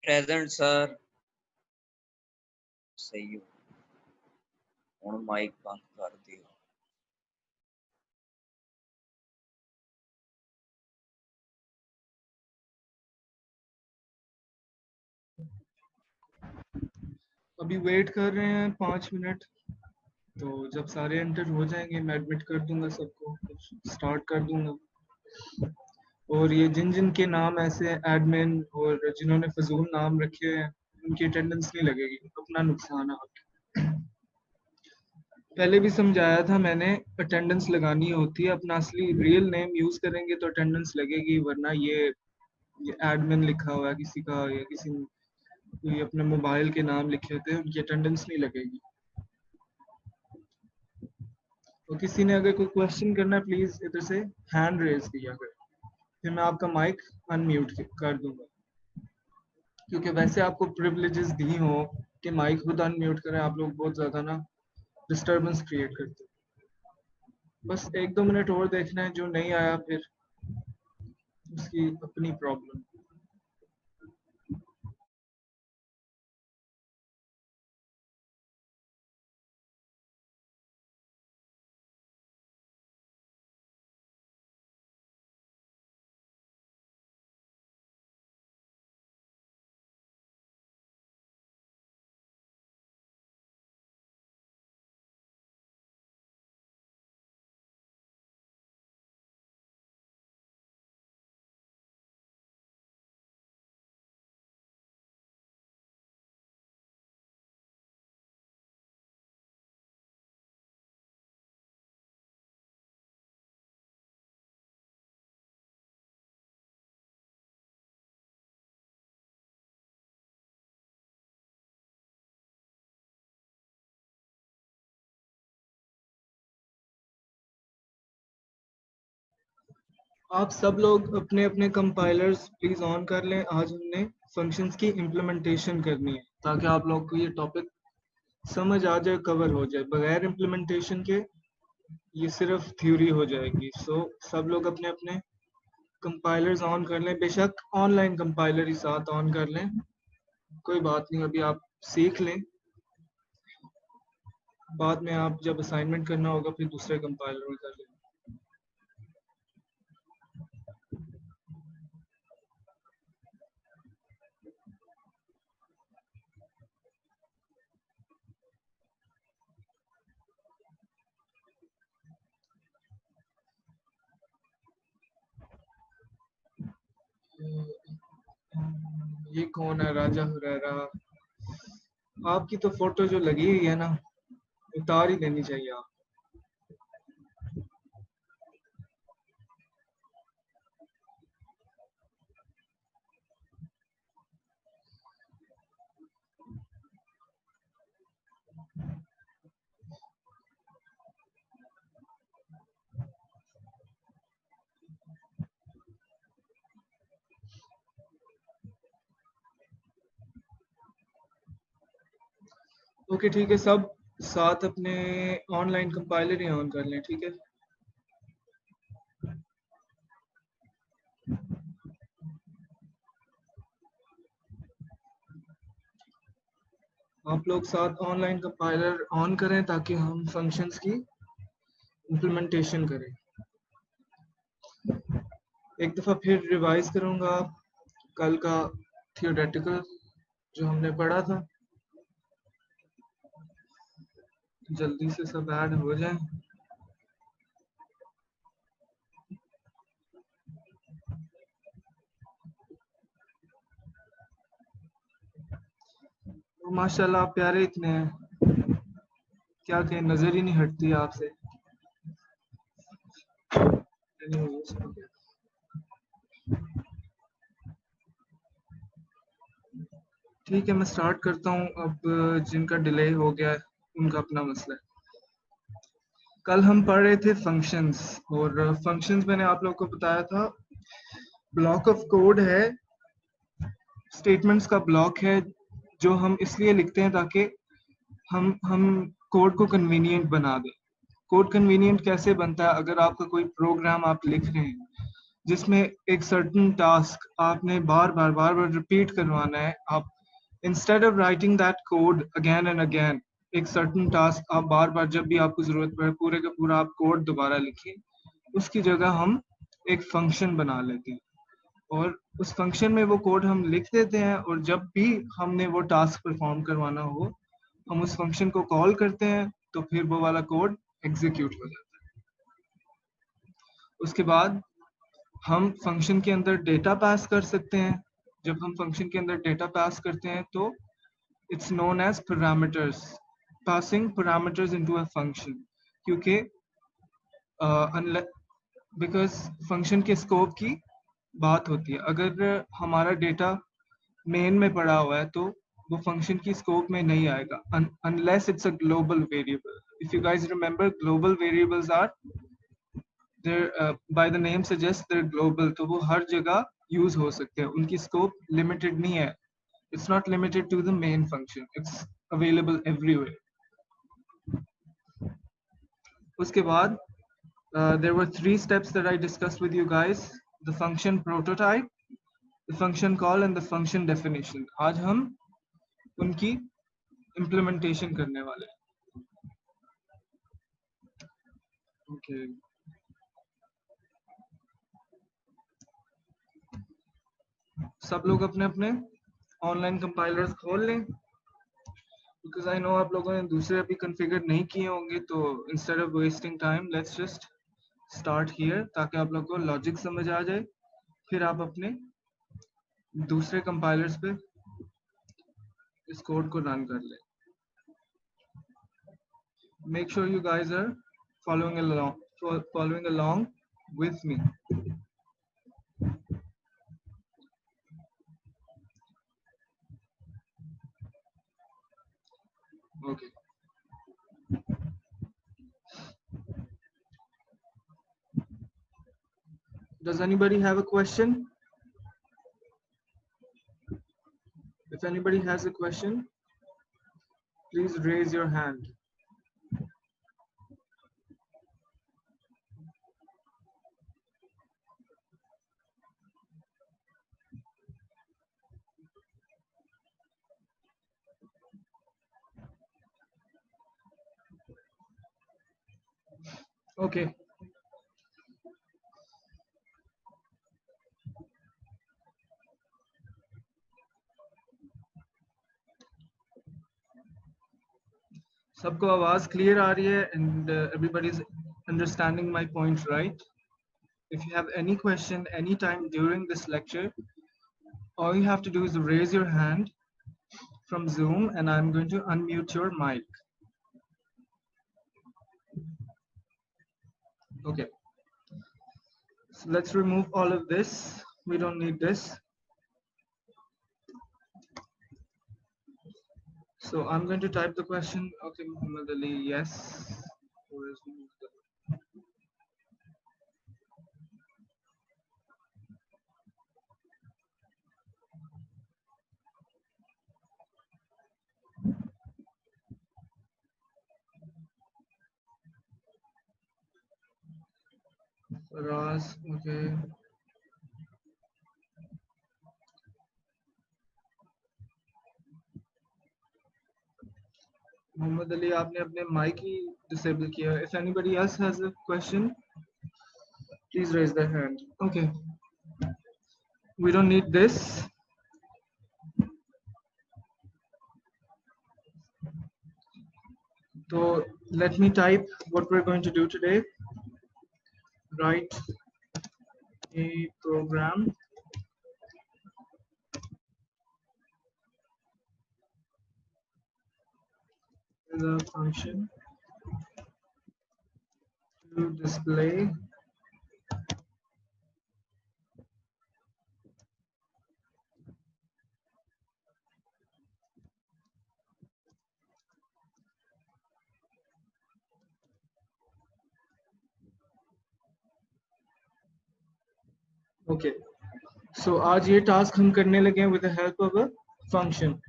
Present sir. सही हो। हुण माइक बंद कर दियो। अभी वेट कर रहे हैं 5 मिनट, तो जब सारे एंटर हो जाएंगे मैं एडमिट कर दूंगा सबको, स्टार्ट कर दूंगा। और ये जिन जिन के नाम ऐसे एडमिन और जिन्होंने फजूल नाम रखे हैं उनकी अटेंडेंस नहीं लगेगी, अपना नुकसान है आपके। पहले भी समझाया था मैंने, अटेंडेंस लगानी होती है, अपना असली रियल नेम यूज करेंगे तो अटेंडेंस लगेगी, वरना ये एडमिन लिखा हुआ है किसी का या किसी कोई अपने मोबाइल के नाम लिखे होते हैं, उनकी अटेंडेंस नहीं लगेगी। तो किसी ने अगर कोई क्वेश्चन करना है प्लीज इधर से हैंड रेज किया करें, फिर मैं आपका माइक अनम्यूट कर दूंगा, क्योंकि वैसे आपको प्रिविलेजेस दी हो कि माइक खुद अनम्यूट करें, आप लोग बहुत ज्यादा ना डिस्टरबेंस क्रिएट करते हो। बस 1-2 मिनट और देखना है, जो नहीं आया फिर उसकी अपनी प्रॉब्लम। आप सब लोग अपने अपने कंपाइलर्स प्लीज ऑन कर लें। आज हमने फंक्शंस की इम्प्लीमेंटेशन करनी है, ताकि आप लोग को ये टॉपिक समझ आ जाए, कवर हो जाए। बगैर इम्प्लीमेंटेशन के ये सिर्फ थ्योरी हो जाएगी। सो सब लोग अपने अपने कंपाइलर्स ऑन कर लें, बेशक ऑनलाइन कंपाइलर ही साथ ऑन कर लें, कोई बात नहीं, अभी आप सीख लें, बाद में आप जब असाइनमेंट करना होगा फिर दूसरे कंपाइलर में कर लें। ये कौन है? राजा हुरैरा। आपकी तो फोटो जो लगी हुई है ना, उतार ही देनी चाहिए आप। ओके ठीक है, सब साथ अपने ऑनलाइन कंपाइलर ही ऑन कर लें, ठीक है। आप लोग साथ ऑनलाइन कंपाइलर ऑन करें ताकि हम फंक्शंस की इम्प्लीमेंटेशन करें। एक दफ़ा फिर रिवाइज करूंगा कल का थियोरेटिकल जो हमने पढ़ा था, जल्दी से सब ऐड हो जाए। माशाल्लाह आप प्यारे इतने हैं, क्या कहें, नजर ही नहीं हटती आपसे। ठीक है, मैं स्टार्ट करता हूँ अब। जिनका डिले हो गया है उनका अपना मसला है। कल हम पढ़ रहे थे फंक्शंस, और फंक्शंस मैंने आप लोगों को बताया था ब्लॉक ऑफ कोड है, स्टेटमेंट्स का ब्लॉक है, जो हम इसलिए लिखते हैं ताकि हम कोड को कन्वीनियंट बना दें। कोड कन्वीनियंट कैसे बनता है? अगर आपका कोई प्रोग्राम आप लिख रहे हैं जिसमें एक सर्टन टास्क आपने बार बार रिपीट करवाना है। आप instead of writing that code again and again, एक सर्टन टास्क आप बार बार जब भी आपको जरूरत पड़े पूरे का पूरा आप कोड दोबारा लिखिए। उसकी जगह हम एक फंक्शन बना लेते हैं और उस फंक्शन में वो कोड हम लिख देते हैं, और जब भी हमने वो टास्क परफॉर्म करवाना हो हम उस फंक्शन को कॉल करते हैं, तो फिर वो वाला कोड एग्जीक्यूट हो जाता है। उसके बाद हम फंक्शन के अंदर डेटा पास कर सकते हैं। जब हम फंक्शन के अंदर डेटा पास करते हैं तो it's known as parameters, passing parameters into a function, क्योंकि बिकॉज फंक्शन के स्कोप की बात होती है। अगर हमारा डेटा मेन में पड़ा हुआ है तो वो फंक्शन की स्कोप में नहीं आएगा unless it's a global variable. If you guys remember, global variables are they're by the name suggests they're global, तो वो हर जगह यूज हो सकते हैं, उनकी स्कोप लिमिटेड नहीं है। It's not limited to the main function, it's available everywhere. उसके बाद there were 3 steps that I discussed with you guys: the function prototype, the function call and the function definition. आज हम उनकी implementation करने वाले हैं। Okay. सब लोग अपने अपने ऑनलाइन कंपाइलर्स खोल लें, बिकॉज आई नो आप लोगों ने दूसरे अभी कॉन्फ़िगर नहीं किए होंगे, तो instead of wasting time let's just start here, ताकि आप लोगों को लॉजिक समझ आ जाए, फिर आप अपने दूसरे कंपाइलर्स पे इस कोड को रन कर लें। Make sure you guys are following along with me. Okay. Does anybody have a question? If anybody has a question, please raise your hand. Okay. सबको आवाज क्लियर आ रही है and everybody is understanding my point, right? If you have any question anytime during this lecture, all you have to do is raise your hand from Zoom and I'm going to unmute your mic. Okay. So let's remove all of this. We don't need this. So I'm going to type the question. Okay, Muhammad Ali, yes. Where is Muhammad Ali? Raz, okay. Muhammad Ali, आपने अपने mic ही disable किया. If anybody else has a question, please raise their hand. Okay. We don't need this. So let me type what we're going to do today. Write a program with a function to display okay. So आज ये task हम करने लगे हैं with the help of a function.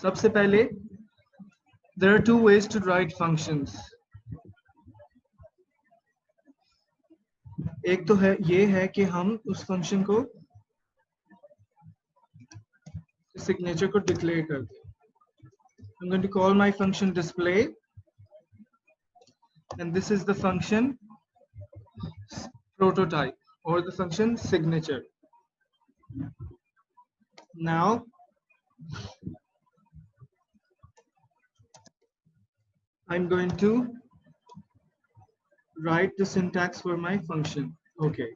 सबसे पहले there are two ways to write functions. एक तो है ये है कि हम उस फंक्शन को सिग्नेचर को डिक्लेयर कर दें. I'm going to call my function display, and this is the function prototype or the function signature. Now I'm going to write the syntax for my function. Okay.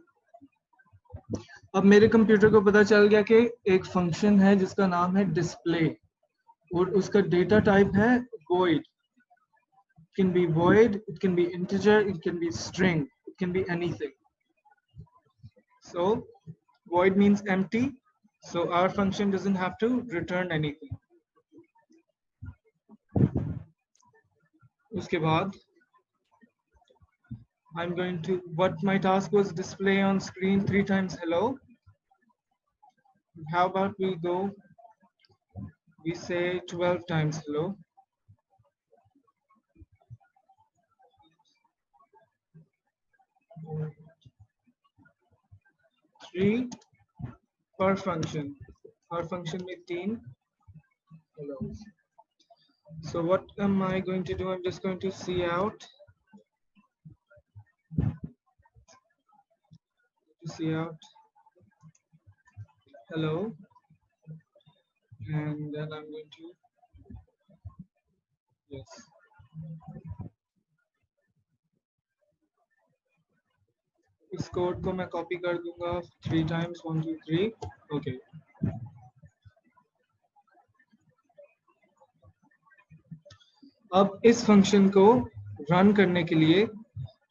अब मेरे computer को पता चल गया कि एक फंक्शन है जिसका नाम है डिस्प्ले और उसका डेटा टाइप है void. It can be void, it can be integer, it can be string, it can be anything. So void means empty, so our function doesn't have to return anything. उसके बाद I'm going to, what my task was, display on screen 3 times hello. How about we say 12 times hello. Three per function. Our function with 3 hellos. So what am I going to do? I'm just going to see out. Hello, and then I'm going to, yes, इस code को मैं copy कर दूंगा 3 times 1 2 3. Okay. अब इस function को run करने के लिए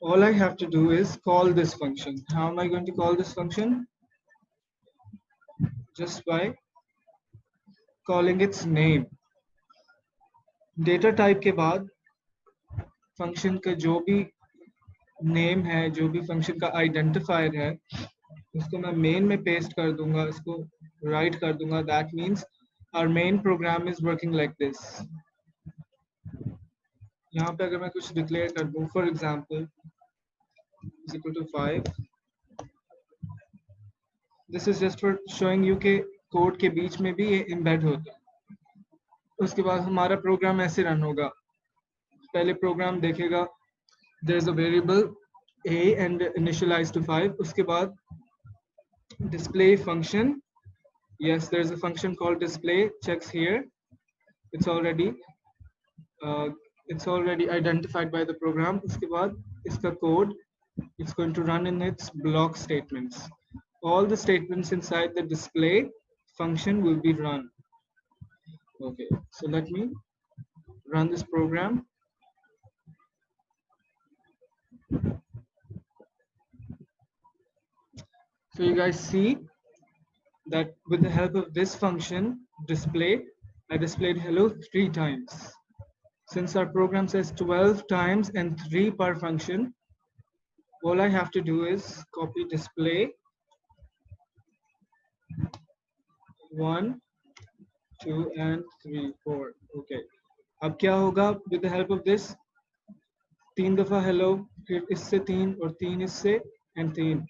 all I have to do is call this function. How am I going to call this function? Just by calling its name. Data type के बाद फंक्शन का जो भी नेम है, जो भी फंक्शन का आइडेंटिफायर है, उसको मैं मेन में पेस्ट कर दूंगा, इसको राइट कर दूंगा. That means our main program is working like this. यहाँ पे अगर मैं कुछ डिक्लेयर कर दूं, for example is equal to 5, this is just for showing you के कोड के बीच में भी ये एम्बेड होता है. उसके बाद हमारा प्रोग्राम ऐसे रन होगा. पहले प्रोग्राम देखेगा there is a variable a and initialized to 5. उसके बाद display function, yes, there is a function called display, checks here, it's already identified by the program. उसके बाद इसका code, it's going to run in its block statements. All the statements inside the display function will be run. Okay, so let me run this program. So you guys see that with the help of this function display, I displayed hello 3 times. Since our program says 12 times and 3 per function, all I have to do is copy display 1 2 and 3 4. Okay, अब क्या होगा with the help of this? 3 दफा hello, फिर इससे 3 और 3 इससे and 3,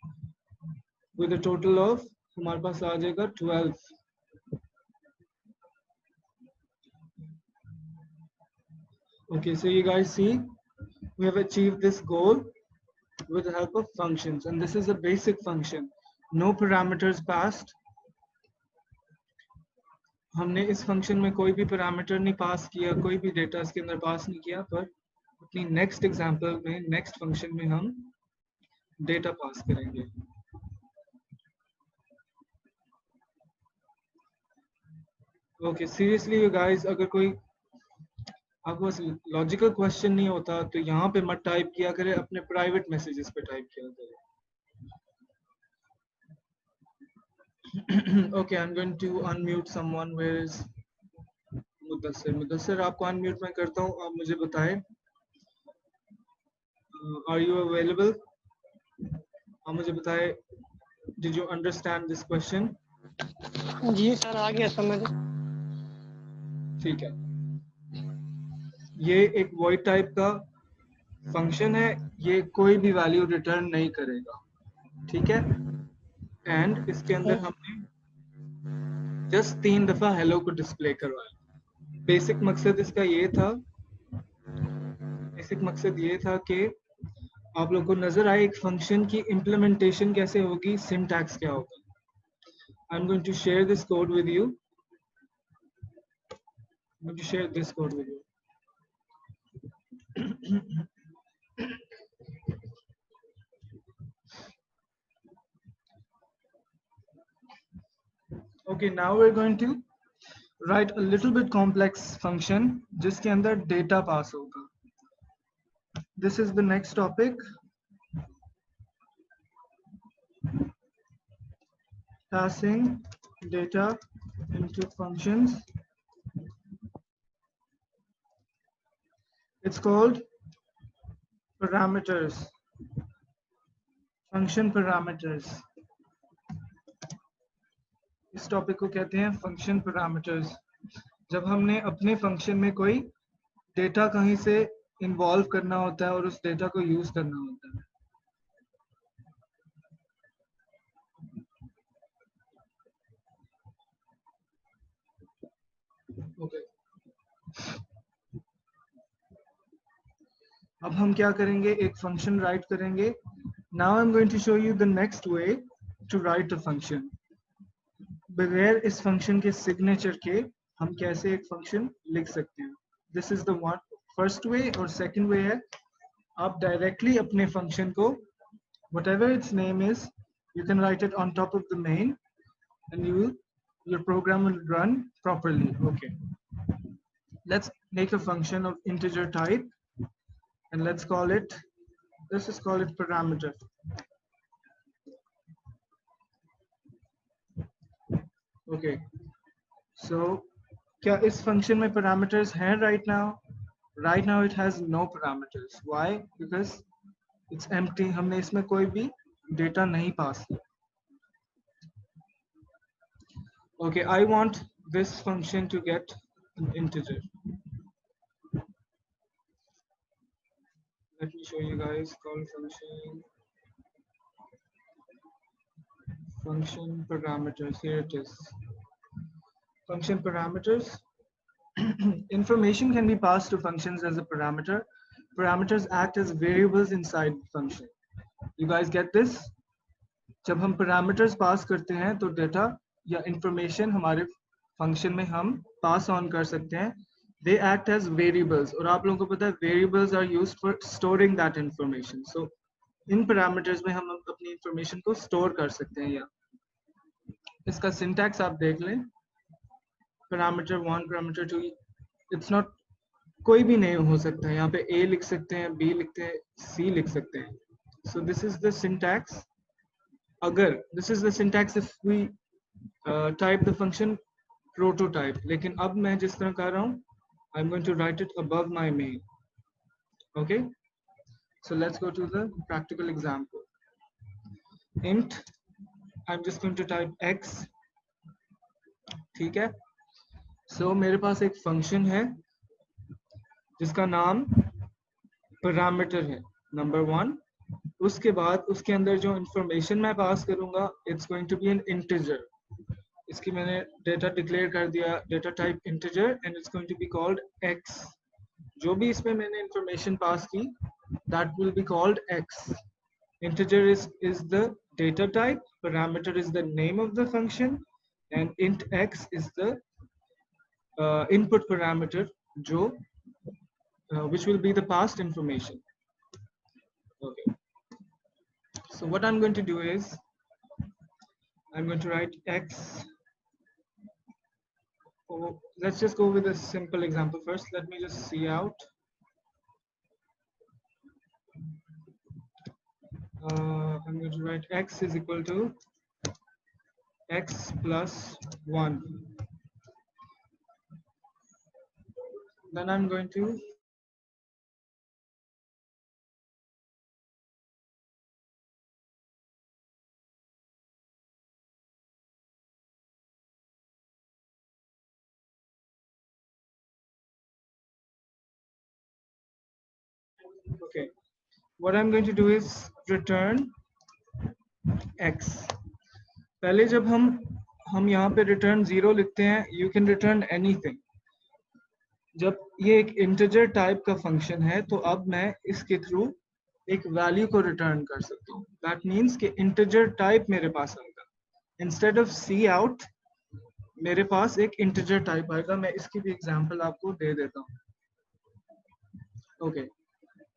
with a total of हमारे पास आ जाएगा 12. Okay, so you guys see we have achieved this goal with the help of functions, and this is a basic function. No parameters passed. हमने इस function में कोई भी पैरामीटर नहीं पास किया, कोई भी डेटा इसके अंदर पास नहीं किया, पर अपनी नेक्स्ट एग्जांपल में, नेक्स्ट फंक्शन में हम डेटा पास करेंगे. ओके, सीरियसली यू गाइस, अगर कोई आपको लॉजिकल क्वेश्चन नहीं होता तो यहाँ पे मत टाइप किया करे, अपने प्राइवेट मैसेजेस पे टाइप किया करे. Okay, I'm going to unmute someone. Where is Mudassir? Mudassir, आपको अनम्यूट मैं करता हूँ, आप मुझे बताएं. Are you available? आप मुझे बताएं, did you understand this question? जी सर, आ गया समझ. ठीक है, ये एक void टाइप का फंक्शन है, ये कोई भी वैल्यू रिटर्न नहीं करेगा, ठीक है। एंड इसके अंदर हमने जस्ट 3 दफा हेलो को डिस्प्ले करवाया। बेसिक मकसद ये था कि आप लोग को नजर आए एक फंक्शन की इम्प्लीमेंटेशन कैसे होगी, सिंटैक्स क्या होगा। I am going to share this code with you, Okay, now we're going to write a little bit complex function जिसके अंदर data pass होगा. This is the next topic. Passing data into functions. It's called parameters. Function parameters. इस topic को कहते हैं function parameters. जब हमने अपने फंक्शन में कोई डेटा कहीं से इन्वॉल्व करना होता है और उस डेटा को यूज करना होता है। ओके, अब हम क्या करेंगे, एक फंक्शन राइट करेंगे। Now I am going to show you the next way to write a function. बगैर इस फंक्शन के सिग्नेचर के हम कैसे एक फंक्शन लिख सकते हैं। This is the one first way, और सेकंड वे है आप डायरेक्टली अपने फंक्शन को whatever its name is, you can write it on top of the main and your program will run properly. Okay, let's make a function of integer type and let's just call it parameter. Okay, so क्या इस function में parameters हैं right now? Right now it has no parameters. Why? Because it's empty. हमने इसमें कोई भी data नहीं pass किया. Okay, I want this function to get an integer. Let me show you guys. Call function parameters. Here it is. Function parameters. Information can be passed to functions as a parameter. Parameters act as variables inside the function. You guys get this? जब हम parameters pass करते हैं तो data या information हमारे function में हम pass on कर सकते हैं. They act as variables, और आप लोगों को पता है variables are used for storing that information. So in parameters में हम अपनी information को store कर सकते हैं। या इसका syntax आप देख लें, parameter 1, parameter 2, it's not, कोई भी नहीं हो सकता है। यहाँ पे a लिख सकते हैं, b लिखते हैं, c लिख सकते हैं। So this is the syntax. अगर this is the syntax if we type the function prototype, लेकिन अब मैं जिस तरह कर रहा हूँ, I'm going to write it above my main. Okay, so let's go to the practical example. Int, I'm just going to type x. ठीक है, so मेरे पास एक function है जिसका नाम parameter है, number 1. उसके बाद उसके अंदर जो information मैं पास करूंगा, it's going to be an integer. इसकी मैंने data declare कर दिया, data type integer, and it's going to be called x. जो भी इसमें मैंने information पास की, that will be called x. Integer is the data type, parameter is the name of the function, and int x is the input parameter जो which will be the passed information. Okay, so what I'm going to do is I'm going to write x. Oh, let's just go with a simple example first. Let me just see out. I'm going to write x is equal to x plus 1. Then I'm going to Okay, what I'm going to do is return x. पहले जब हम यहाँ पे return 0 लिखते हैं, you can return anything. जब ये एक इंटीजर टाइप का फंक्शन है तो अब मैं इसके थ्रू एक वैल्यू को रिटर्न कर सकता हूँ. दैट मीन्स कि इंटीजर टाइप मेरे पास आएगा. इंस्टेड ऑफ सी आउट मेरे पास एक इंटीजर टाइप आएगा. मैं इसकी भी एग्जांपल आपको दे देता हूँ. ओके,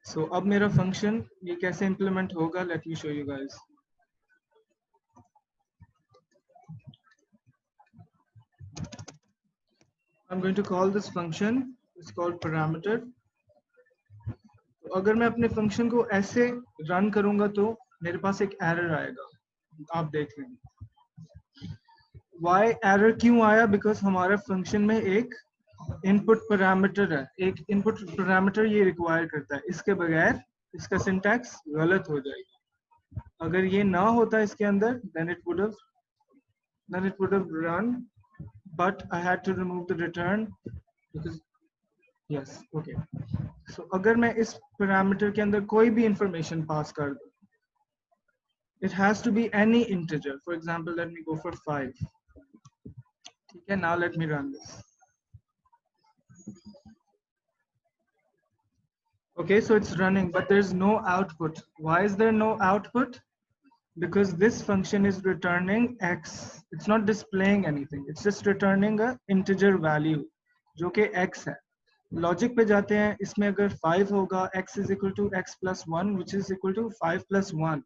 सो अब मेरा फंक्शन ये कैसे इंप्लीमेंट होगा, let me show you guys. I'm going to call this function, it's called parameter. तो अगर मैं अपने फंक्शन को ऐसे रन करूंगा तो मेरे पास एक एरर आएगा. आप देख लेंगे. Why एरर क्यों आया? बिकॉज हमारे फंक्शन में एक इनपुट पैरामीटर है. एक इनपुट पैरामीटर ये रिक्वायर करता है. इसके बगैर इसका सिंटैक्स गलत हो जाएगा. अगर ये ना होता इसके अंदर then it would have run, but I had to remove the return because yes. Okay, so अगर मैं इस पैरामीटर के अंदर कोई भी इंफॉर्मेशन पास कर दूं, it has to be any integer. For example, let me go for 5. ठीक है, now let me run this. Okay, so it's running, but there's no output. Why is there no output? Because this function is returning x. It's not displaying anything. It's just returning a integer value, जो कि x है. Logic पे जाते हैं. इसमें अगर 5 होगा, x is equal to x plus 1, which is equal to 5 plus 1.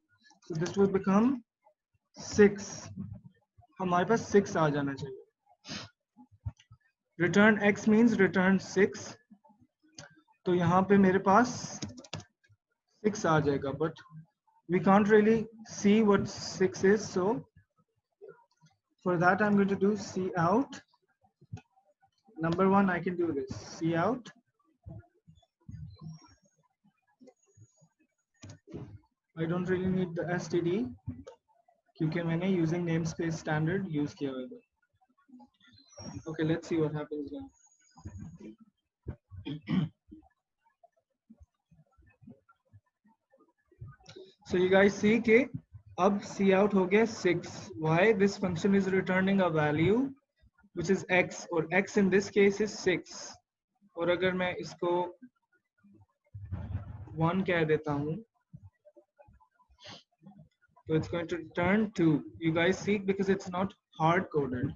So this will become 6. हमारे पास 6 आ जाना चाहिए. Return x means return 6. तो यहाँ पे मेरे पास 6 आ जाएगा, but we can't really see what 6 is. So for that I'm going to do see out. Number one, I can do this. See out. I don't really need the std क्योंकि मैंने using namespace standard use किया हुआ है. Okay, let's see what happens now. So you guys see कि अब see out हो गया 6. Why? This function is returning a value which is x, और x in this case is 6. और अगर मैं इसको 1 कह देता हूँ तो it's going to return 2. You guys see, because it's not hard coded.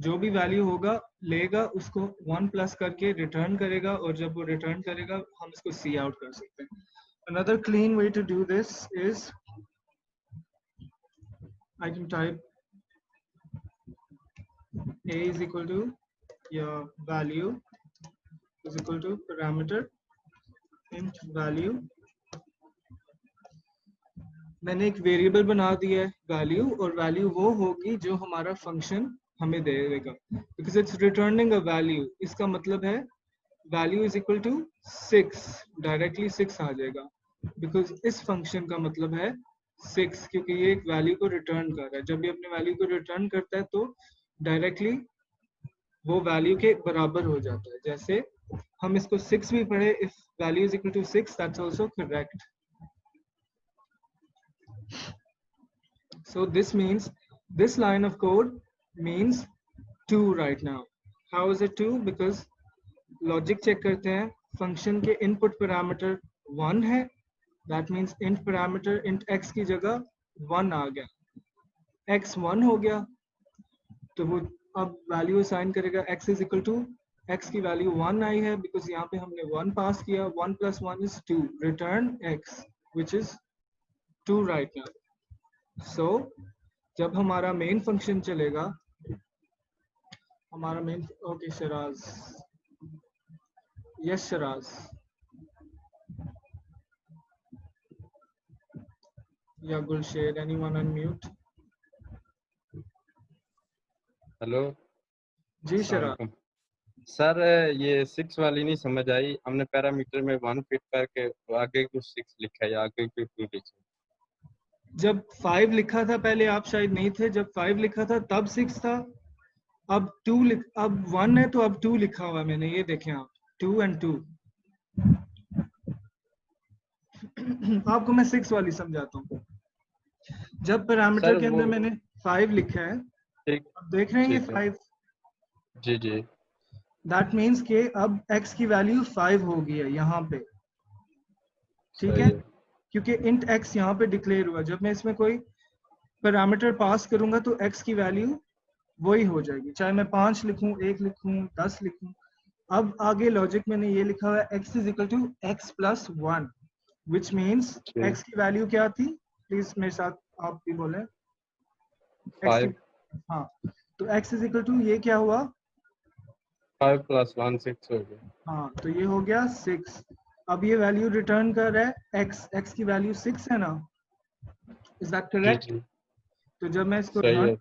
जो भी वैल्यू होगा लेगा, उसको 1 प्लस करके रिटर्न करेगा, और जब वो रिटर्न करेगा हम इसको सी आउट कर सकते हैं. Another clean way to do this is I can type a is equal to your value is equal to parameter int value. मैंने एक वेरिएबल बना दिया है वैल्यू, और वैल्यू वो होगी जो हमारा फंक्शन हमें देगा. Because it's returning a value, इसका मतलब है value is equal to 6. Directly 6 आ जाएगा बिकॉज इस फंक्शन का मतलब है 6, क्योंकि ये एक वैल्यू को रिटर्न कर रहा है. जब ये अपने वैल्यू को रिटर्न करता है तो डायरेक्टली वो वैल्यू के बराबर हो जाता है. जैसे हम इसको 6 भी पढ़े, if value is equal to 6, that's also correct. So this means this line of code means 2 right now. How is it 2? Because logic check करते हैं, function के input parameter 1 है. That means int parameter int x की जगह 1 आ गया. x 1 हो गया तो वो अब वैल्यू असाइन करेगा x is equal to x की वैल्यू 1 आई है because यहाँ पे हमने 1 पास किया. 1 plus 1 is 2. Return x, which is 2 right now. So जब हमारा मेन फंक्शन चलेगा, हमारा main, okay Sharaj, yes Sharaj, या गुलशेर, एनीवन अनम्यूट? हेलो जी शराज. सर, ये 6 वाली नहीं समझ आई. हमने पैरामीटर में 1 फिट करके आगे कुछ 6 लिखा है या आगे कुछ 2 लिखा है. जब 5 लिखा था पहले, आप शायद नहीं थे, जब 5 लिखा था तब 6 था. अब 1 है तो अब 2 लिखा हुआ मैंने, ये देखें आप, 2 and 2. आपको मैं 6 वाली समझाता हूँ। जब पैरामीटर सर के अंदर वो मैंने 5 लिखा है, ठीक अब देख रहे हैं ये ठीक है 5, जी जी दैट मीन्स कि अब x की वैल्यू 5 हो गई है यहाँ पे, ठीक सही है, है क्योंकि इंट x यहाँ पे डिक्लेयर हुआ। जब मैं इसमें कोई पैरामीटर पास करूंगा तो x की वैल्यू वही हो जाएगी, चाहे मैं 5 लिखूं, 1 लिखूं, 10 लिखूं। अब आगे लॉजिक मैंने ये लिखा हुआ है x is equal to x plus 1, which means जी x की वैल्यू क्या थी, प्लीज मेरे साथ आप भी बोले। x की, 5 हाँ, तो x इज इक्वल टू ये क्या हुआ, 5 + 1 6 हो गया हाँ, तो ये हो गया 6। अब ये वैल्यू रिटर्न कर रहा है x की वैल्यू 6 है ना, इज दैट जी करेक्ट? जी तो जब मैं इसको सही रन, है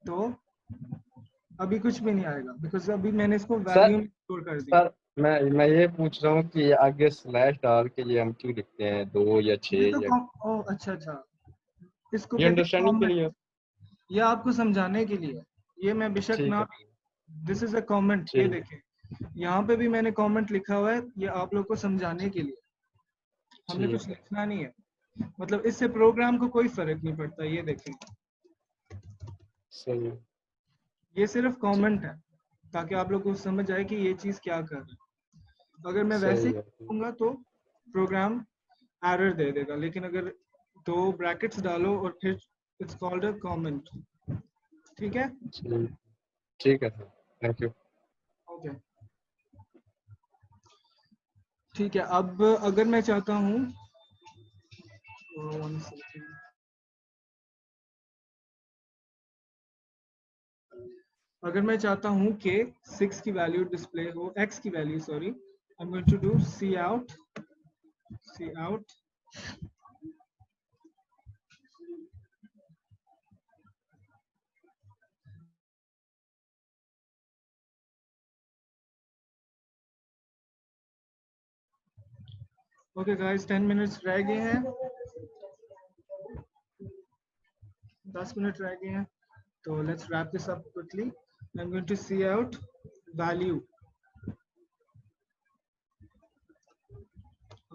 तो अभी कुछ भी नहीं आएगा, बिकॉज अभी मैंने इसको सर वैल्यू में स्टोर कर दी। सर मैं ये पूछ रहा हूँ कि आगे स्लैश डाल के ये हम क्यों लिखते हैं 2 या 6 ये तो या ओ अच्छा अच्छा, इसको ये कहते हैं अंडरस्टैंडिंग के लिए कमेंट, ये आपको समझाने के लिए। ये मैं बेशक ठीक ना, है दिस इज अ कमेंट, ये ठीक देखें यहाँ पे भी मैंने कमेंट लिखा हुआ है, ये आप लोग को समझाने के लिए, हमने कुछ ठीक है लिखना नहीं है, मतलब इससे प्रोग्राम को कोई फर्क नहीं पड़ता। ये देखें, सही है ये सिर्फ कमेंट है ताकि आप लोग को समझ आए कि ये चीज क्या कर रहा है। अगर मैं वैसे ही सही है लिखूंगा तो प्रोग्राम एरर दे देगा, लेकिन अगर 2 ब्रैकेट्स डालो और फिर इट्स कॉल्ड अ कमेंट, ठीक है? ठीक है सर थैंक यू ओके, ठीक है। अब अगर मैं चाहता हूँ, one second. अगर मैं चाहता हूँ कि 6 की वैल्यू डिस्प्ले हो, x की value, sorry, I am going to do C out okay guys, 10 minutes रह गए हैं, 10 मिनट रह गए हैं, तो let's wrap this up quickly. I am going to C out value,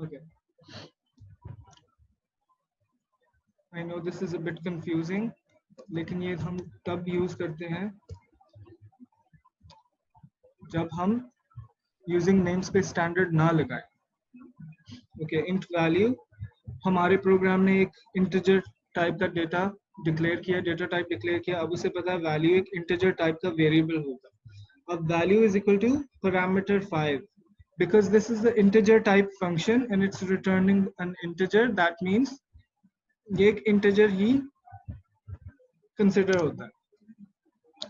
okay. I know this is a bit confusing, लेकिन ये हम तब यूज करते हैं जब हम यूजिंग नेम्स पे स्टैंडर्ड ना लगाए। ओके, इंट वैल्यू, हमारे प्रोग्राम ने एक इंटीजर टाइप का डेटा डिक्लेयर किया, डेटा टाइप डिक्लेयर किया। अब उसे पता है वैल्यू एक इंटीजर टाइप का वेरिएबल होगा। अब value is equal to parameter 5, because this is the integer type function and it's returning an integer, that means ये एक integer ही consider होता है।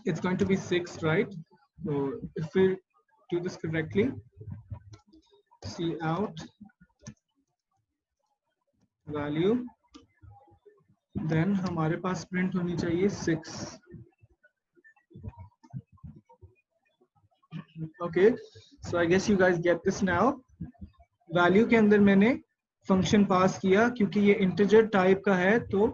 It's going to be 6, right? So if we do this correctly, see out value, then हमारे पास print होनी चाहिए 6। Okay, so I guess you guys get this now. Value के अंदर मैंने फंक्शन पास किया, क्योंकि ये इंटीजर टाइप का है तो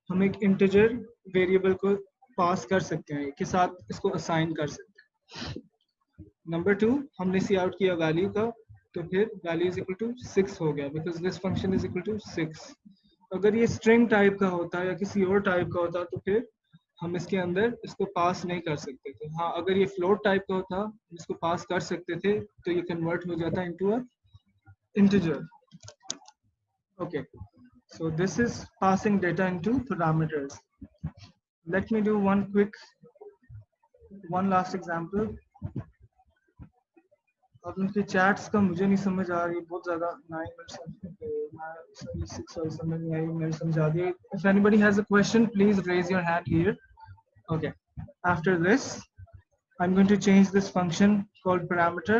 हम एक इंटीजर वेरिएबल को पास कर सकते हैं, के साथ इसको असाइन कर सकते हैं। नंबर 2, हमने सी आउट किया वैल्यू का, तो फिर वैल्यू इज इक्वल टू 6 हो गया, because this function is equal to 6। अगर ये स्ट्रिंग टाइप का होता या किसी और टाइप का होता तो फिर हम इसके अंदर इसको पास नहीं कर सकते थे। हाँ, अगर ये फ्लोट टाइप का होता, इसको पास कर सकते थे, तो ये कन्वर्ट हो जाता into a integer. Okay, so this is passing data into parameters. Let me do one last example. अब उनके चैट्स का मुझे नहीं समझ आ रही, बहुत ज्यादा 9 मिनट्स 6 और समझ नहीं आई, मैंने समझा दिया। If anybody has a question, please raise your hand here. Okay, after this, I'm going to change this function called parameter.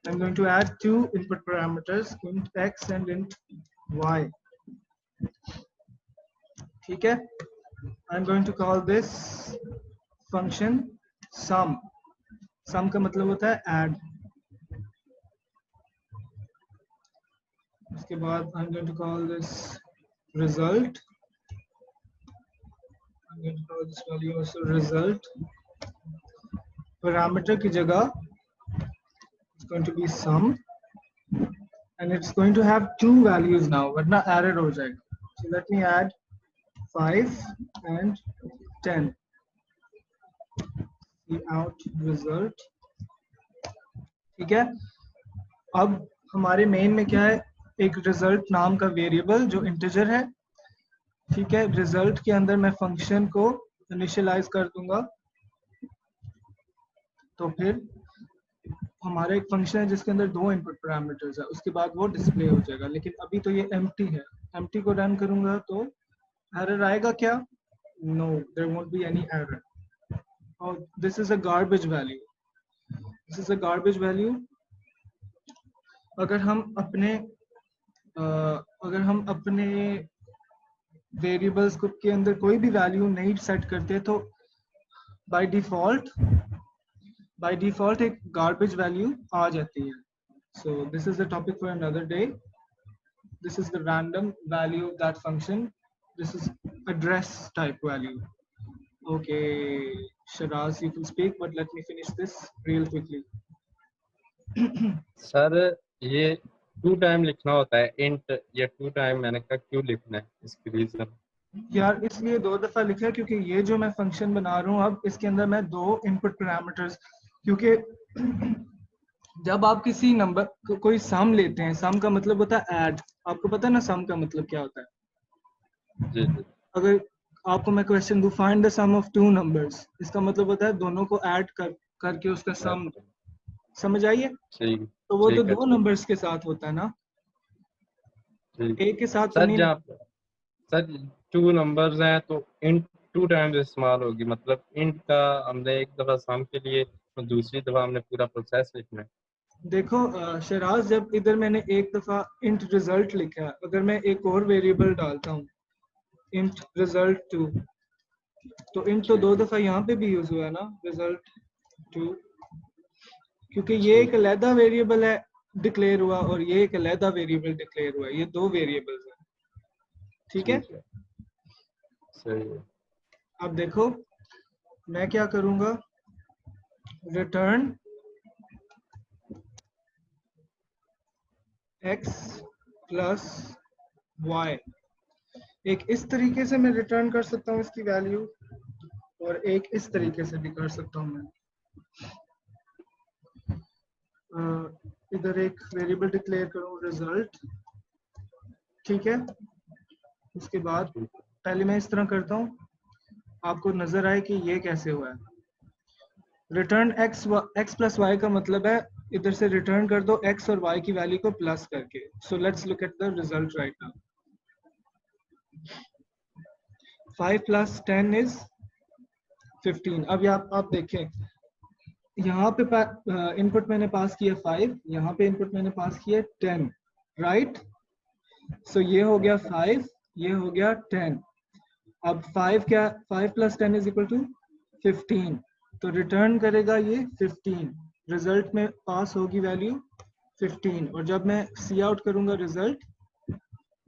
I'm going to add 2 input parameters, int x and int y. ठीक है, I'm going to call this function sum. Sum का मतलब होता है add. उसके बाद I'm going to call this result. I'm going to call this value also result. Parameter की जगह it's going to be sum, and it's going to have two values now, वरना error हो जाएगा. So let me add 5 and 10. See out result. ठीक है. अब हमारे main में क्या है, एक रिजल्ट नाम का वेरिएबल जो इंटीजर है. ठीक है. रिजल्ट के अंदर मैं फंक्शन को इनिशियलाइज कर दूंगा, तो फिर हमारा एक फंक्शन है जिसके अंदर दो इनपुट पैरामीटर्स है, उसके बाद वो डिस्प्ले हो जाएगा. लेकिन अभी तो ये एम्प्टी है. एम्प्टी को रन करूंगा तो एरर आएगा क्या? No, there won't be any error. और this is a garbage value. This is a garbage value. अगर हम अपने वेरिएबल्स के अंदर कोई भी वैल्यू नहीं सेट करते तो बाय डिफॉल्ट एक गार्बेज वैल्यू आ जाती है. So this is the topic for another day. This is the random value of that function. This is address type value. Okay, Shiraz, you can speak, but let me finish this real quickly. Sir ये to time लिखना होता है int, ये to time मैंने कहा क्यों लिखना है, इसकी रीजन? यार इसलिए दो दफा लिखा है क्योंकि ये जो मैं फंक्शन बना रहा हूँ अब इसके अंदर मैं दो इनपुट पैरामीटर्स, क्योंकि जब आप किसी नंबर को कोई सम लेते हैं, सम का मतलब होता है ऐड. आपको पता है ना सम का मतलब क्या होता है? जी जी. अगर आपको मैं क्वेश्चन दूं find the sum of two numbers, इसका मतलब होता है दोनों को ऐड करके उसका सम. समझ आइए? ठीक. तो वो तो ठीक है. दो नंबर्स के साथ होता है ना, ठीक. एक के साथ तो सर नहीं. जहाँ सर टू नंबर्स हैं तो इंट टू टाइम्स इस्तेमाल होगी, मतलब इंट का हमने एक दफा सम के लिए तो दूसरी दफा हमने पूरा प्रोसेस लिखना है. देखो शराज, जब इधर मैंने एक दफा इंट रिजल्ट लिखा है, अगर मैं एक और वेरिएबल डालता हूँ इंट रिजल्ट 2, तो इंट तो दो दफा यहाँ पे भी यूज हुआ है ना, रिजल्ट 2, क्योंकि ये एक अलहदा वेरिएबल है डिक्लेयर हुआ और ये एक अलहदा वेरिएबल डिक्लेयर हुआ है. ये दो वेरिएबल्स हैं. ठीक है. सही है. अब देखो मैं क्या करूंगा, रिटर्न x प्लस y. एक इस तरीके से मैं रिटर्न कर सकता हूँ इसकी वैल्यू, और एक इस तरीके से भी कर सकता हूँ मैं. इधर एक वेरिएबल डिक्लेयर करूँ रिजल्ट. ठीक है. उसके बाद पहले मैं इस तरह करता हूँ, आपको नजर आए कि ये कैसे हुआ है. रिटर्न x प्लस वाई का मतलब है इधर से रिटर्न कर दो x और y की वैल्यू को प्लस करके. So let's look at the result right now. 5 plus 10 is 15. अब आप देखें, यहाँ पे इनपुट मैंने पास किया 5, यहाँ पे इनपुट मैंने पास किया 10, राइट? सो ये हो गया 5, ये हो गया 10. अब 5 प्लस 10 इज इक्वल टू 15, तो रिटर्न करेगा ये 15. रिजल्ट में पास होगी वैल्यू 15, और जब मैं सी आउट करूंगा result,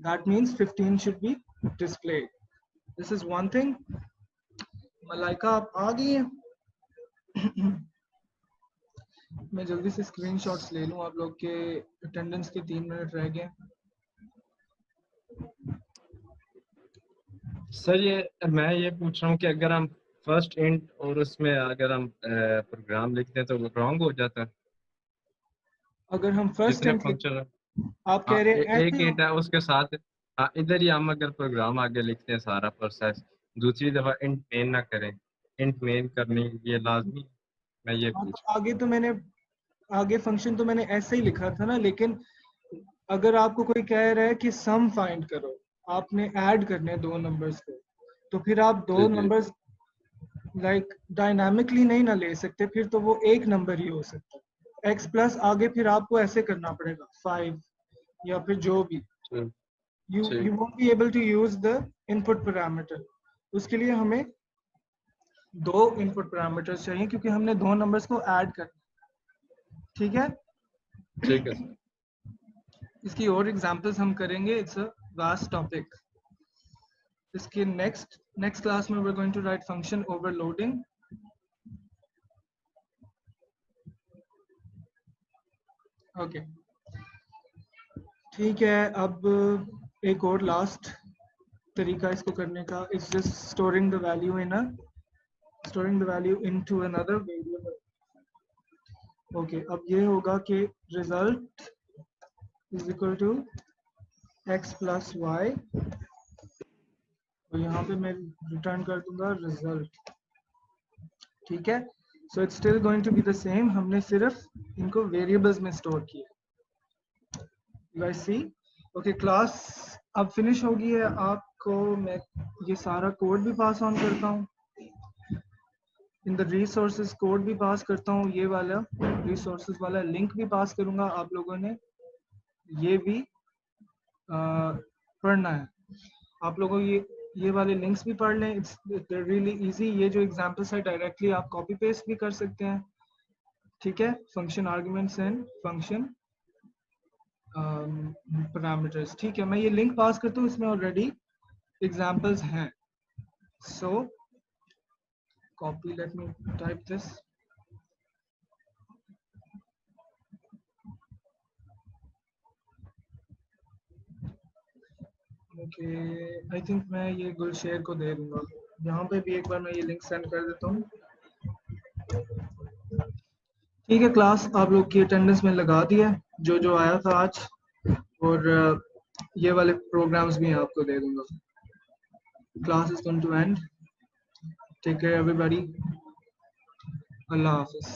that means 15 should be displayed. This is one thing. Malaika आप आ गई हैं? मैं जल्दी से स्क्रीनशॉट्स ले लूं, आप लोग के अटेंडेंस के 3 मिनट रह गए. सर ये मैं ये पूछ रहा हूँ कि अगर हम फर्स्ट इंट और उसमें अगर हम प्रोग्राम लिखते हैं तो वो रॉन्ग हो जाता है? अगर हम फर्स्ट जितने इंट फंक्शन, आप कह रहे हैं एक ऐसे इंट है उसके साथ, हाँ इधर ही हम अगर प्रोग्राम आगे लिखते हैं सारा प्रोसेस, दूसरी दफा इंट मेन ना करें, इंट मेन करनी ये लाजमी है? मैं ये हाँ, पूछ तो आगे फंक्शन तो मैंने ऐसे ही लिखा था ना. लेकिन अगर आपको कोई कह रहा है कि सम फाइंड करो, आपने ऐड करने दो नंबर्स को, तो फिर आप दो जी जी. नंबर्स लाइक डायनामिकली नहीं ना ले सकते, फिर तो वो एक नंबर ही हो सकता है. x प्लस आगे फिर आपको ऐसे करना पड़ेगा 5 या फिर जो भी. ठीक. you won't be able to use the input parameter. उसके लिए हमें दो इनपुट पैरामीटर्स चाहिए क्योंकि हमने दो नंबर्स को ऐड करना. ठीक है. ठीक है सर. इसकी और एग्जांपल्स हम करेंगे. It's a vast topic. इसके नेक्स्ट क्लास में we are going to write function overloading. Okay. ठीक है, अब एक और लास्ट तरीका इसको करने का, it's just storing the value into another variable. Okay, अब ये होगा कि result is equal to x plus y, और यहाँ पे मैं रिटर्न कर दूंगा रिजल्ट। ठीक है, so it's still going to be the same, हमने सिर्फ इनको वेरिएबल्स में स्टोर किया। गाइस सी, ओके, क्लास अब फिनिश हो गई है। आपको मैं ये सारा कोड भी पास ऑन करता हूँ, इन द रिसोर्सेज कोड भी पास करता हूँ, ये वाला रिसोर्सेज वाला लिंक भी पास करूंगा। आप लोगों ने ये भी पढ़ना है, आप लोगों ये वाले लिंक्स भी पढ़ लें। It's really easy. ये जो एग्जांपल्स है डायरेक्टली आप कॉपी पेस्ट भी कर सकते हैं। ठीक है, function arguments and function parameters. ठीक है, मैं ये लिंक पास करता हूँ, इसमें ऑलरेडी एग्जांपल्स हैं। सो copy, let me type this. Okay, I think मैं ये गुलशेर को दे दूंगा। यहाँ पे भी एक बार मैं ये लिंक सेंड कर देता हूँ। ठीक है, क्लास आप लोग की अटेंडेंस में लगा दिया जो जो आया था आज, और ये वाले प्रोग्राम्स भी आपको दे दूंगा। Class is going to end. Take care everybody, Allah Hafiz.